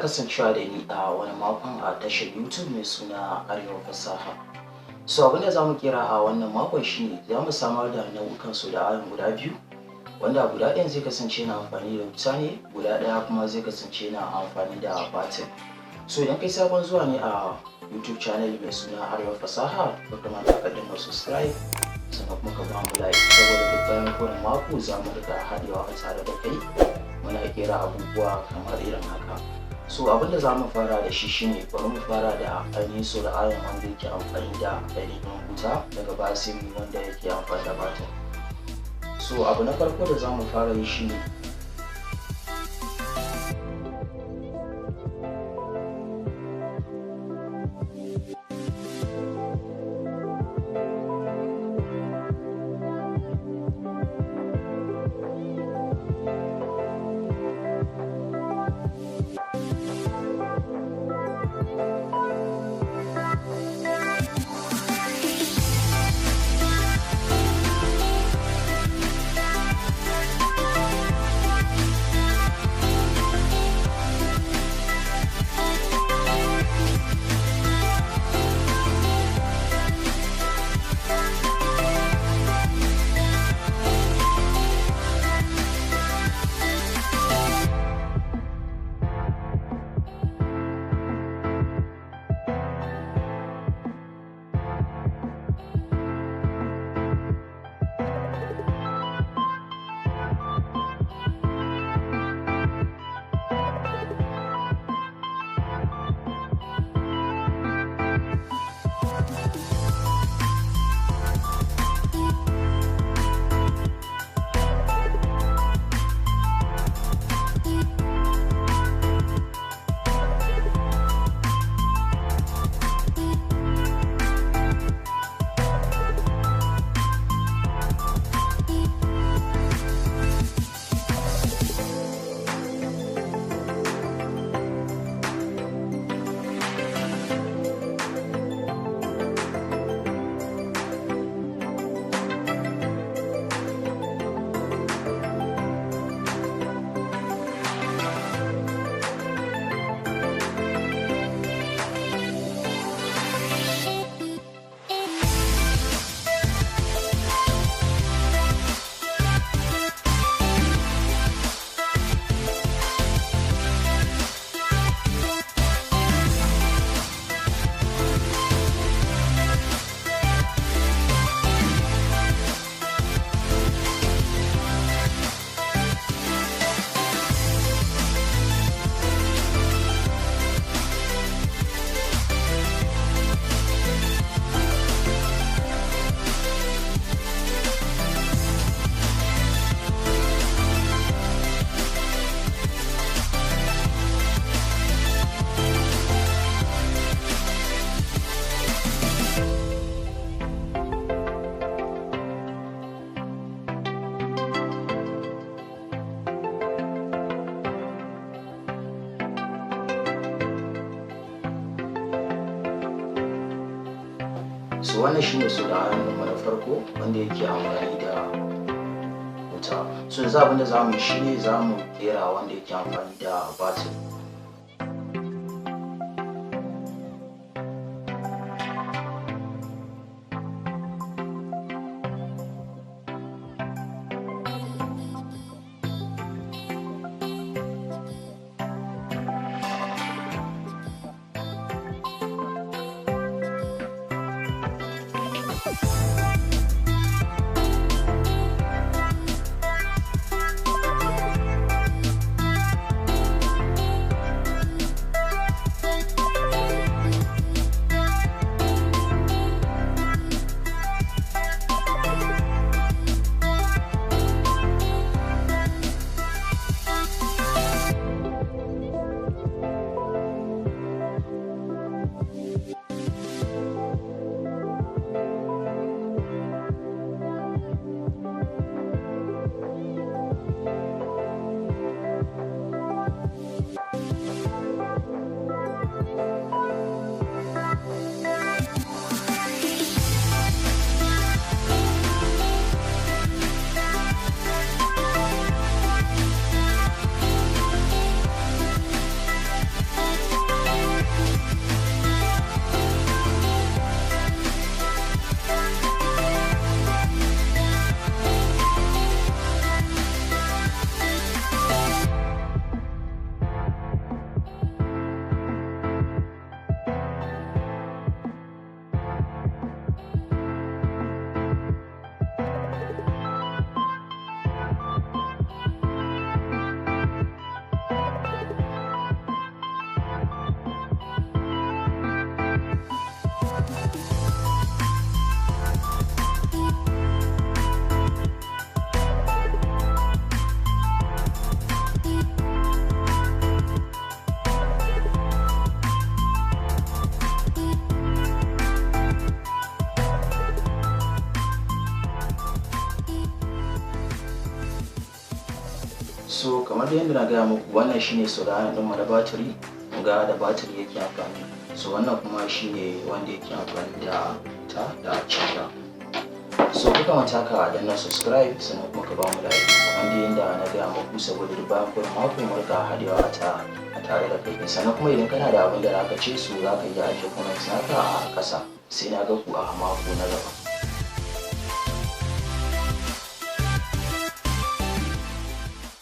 kasancewa da ni a wani makon a tashar YouTube mai suna Arewa Fasaha. So abinda za mu kera a wannan makon shine za mu samar da nau'ukan soldering guda biyu, wanda guda ɗayan zai kasance na amfani da wuta ne, guda ɗaya kuma zai kasance na amfani da batir. So idan kai sabon zuwa ne a YouTube channel mai suna Arewa Fasaha, ka kuma ka danna subscribe sannan kuma ka ba mu like, saboda duk bayan kowane mako za mu riƙa haɗewa a tare da kai muna kera abubuwa kamar irin haka. So abinda za mu fara da shi shine bari mu fara da ainihin soldering wanda yake amfani da ainihin wuta, daga baya sai wanda yake amfani da batir. So abu na farko da za mu fara yi shine so wannan shine soldering mu na farko wanda yake amfani da wuta. So yanzu abinda za mu yi shine za mu kera wanda yake amfani da batir. So kamar yadda na gaya muku, wannan shine soldering ɗinmu na batiri, ga da batiri yake amfani. So wannan kuma shine wanda yake amfani da ta da charger. So kuka mata ka danna subscribe sannan kuma ka ba mu like, wanda yanda na gaya muku, saboda duk bayan kowane mako mu rika haɗewa a tare da kai. Sannan kuma idan kana da abin da zaka ce, so zaka iya ajiye comments naka a ƙasa, sai na ga ku a mako na gaba.